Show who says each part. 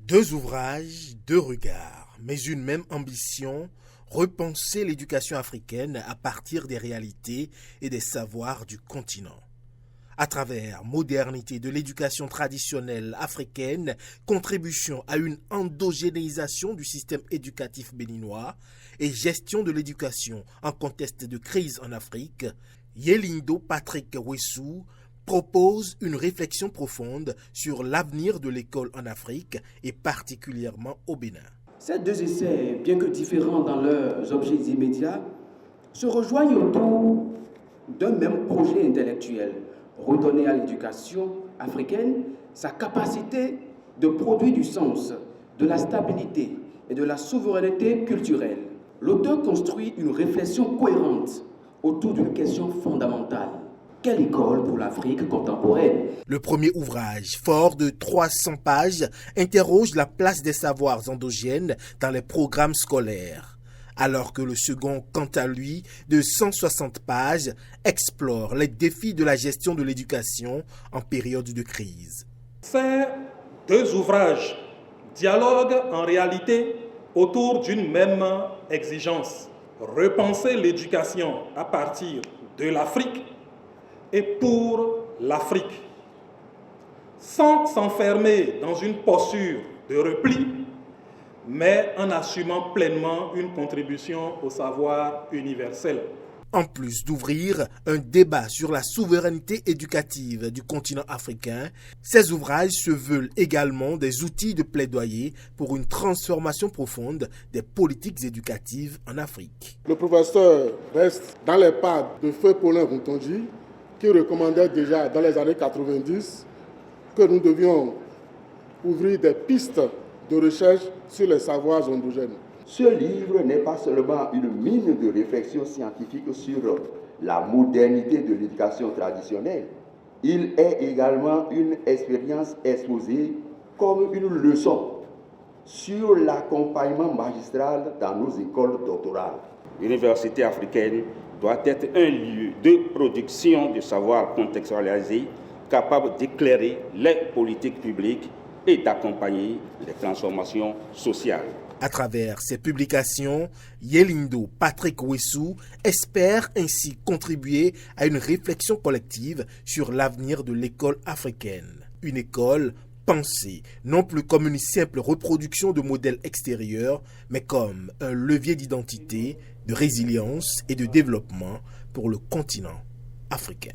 Speaker 1: Deux ouvrages, deux regards, mais une même ambition, repenser l'éducation africaine à partir des réalités et des savoirs du continent. À travers modernité de l'éducation traditionnelle africaine, contribution à une endogénéisation du système éducatif béninois et gestion de l'éducation en contexte de crise en Afrique, Yelindo Patrick Wessou propose une réflexion profonde sur l'avenir de l'école en Afrique et particulièrement au Bénin.
Speaker 2: Ces deux essais, bien que différents dans leurs objets immédiats, se rejoignent autour d'un même projet intellectuel: redonner à l'éducation africaine sa capacité de produire du sens, de la stabilité et de la souveraineté culturelle. L'auteur construit une réflexion cohérente autour d'une question fondamentale: quelle école pour l'Afrique contemporaine?
Speaker 1: Le premier ouvrage, fort de 300 pages, interroge la place des savoirs endogènes dans les programmes scolaires, alors que le second, quant à lui, de 160 pages, explore les défis de la gestion de l'éducation en période de crise.
Speaker 3: Ces deux ouvrages dialoguent en réalité autour d'une même exigence: repenser l'éducation à partir de l'Afrique et pour l'Afrique, sans s'enfermer dans une posture de repli, mais en assumant pleinement une contribution au savoir universel.
Speaker 1: En plus d'ouvrir un débat sur la souveraineté éducative du continent africain, ces ouvrages se veulent également des outils de plaidoyer pour une transformation profonde des politiques éducatives en Afrique.
Speaker 4: Le professeur reste dans les pas de feu Paulin Routonji, qui recommandait déjà dans les années 90 que nous devions ouvrir des pistes de recherche sur les savoirs endogènes.
Speaker 5: Ce livre n'est pas seulement une mine de réflexion scientifique sur la modernité de l'éducation traditionnelle, il est également une expérience exposée comme une leçon sur l'accompagnement magistral dans nos écoles doctorales.
Speaker 6: L'université africaine doit être un lieu de production de savoir contextualisé, capable d'éclairer les politiques publiques et d'accompagner les transformations sociales.
Speaker 1: À travers ses publications, Yelindo Patrick Wessou espère ainsi contribuer à une réflexion collective sur l'avenir de l'école africaine. Une école pensée non plus comme une simple reproduction de modèles extérieurs, mais comme un levier d'identité, de résilience et de développement pour le continent africain.